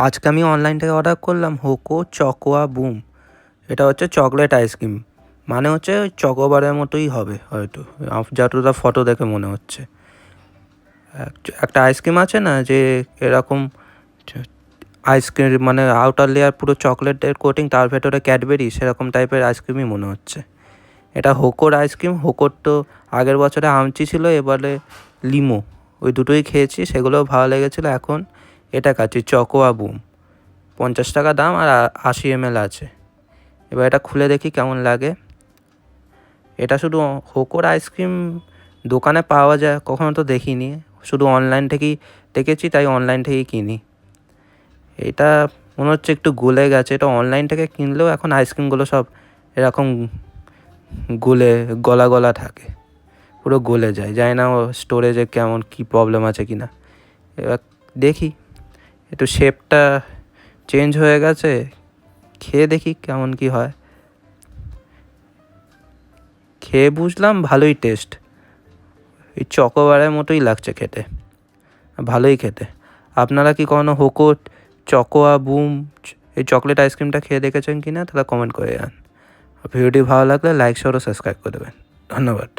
আজকে আমি অনলাইন থেকে অর্ডার করলাম হোকো চকোয়া বুম। এটা হচ্ছে চকলেট আইসক্রিম, মানে হচ্ছে ওই চকোবারের মতোই হবে হয়তো, যতটা ফটো দেখে মনে হচ্ছে। একটা আইসক্রিম আছে না যে এরকম আইসক্রিম, মানে আউটার লেয়ার পুরো চকলেটের কোটিং, তার ভেতরে ক্যাডবেরি, সেরকম টাইপের আইসক্রিমই মনে হচ্ছে। এটা হোকোর আইসক্রিম। হোকোর তো আগের বছরে আমচি ছিল, এবারে লিমো, ওই দুটোই খেয়েছি, সেগুলোও ভালো লেগেছিলো। এখন এটা খাচ্ছি চকোয়া বুম, 50 টাকা দাম আর 80 ml আছে। এবার এটা খুলে দেখি কেমন লাগে। এটা শুধু হোকোর আইসক্রিম দোকানে পাওয়া যায় কখনো তো দেখিনি, শুধু অনলাইন থেকেই দেখেছি, তাই অনলাইন থেকেই কিনি। এটা মনে হচ্ছে একটু গলে গেছে। এটা অনলাইন থেকে কিনলেও এখন আইসক্রিমগুলো সব এরকম গলা গলা থাকে, পুরো গলে যায়। জানি না স্টোরেজে কেমন কী প্রবলেম আছে কি না। এবার দেখি, একটু শেপটা চেঞ্জ হয়ে গেছে, খেয়ে দেখি কেমন কি হয়। খেয়ে বুঝলাম ভালোই টেস্ট, এই চকোবারের মতোই লাগছে খেতে, ভালোই খেতে। আপনারা কি কখনো হোকো চকোয়া বুম এই চকলেট আইসক্রিমটা খেয়ে দেখেছেন কি না, তাহলে কমেন্ট করে যান। ভিডিওটি ভালো লাগলে লাইক শেয়ার ও সাবস্ক্রাইব করে দেবেন। ধন্যবাদ।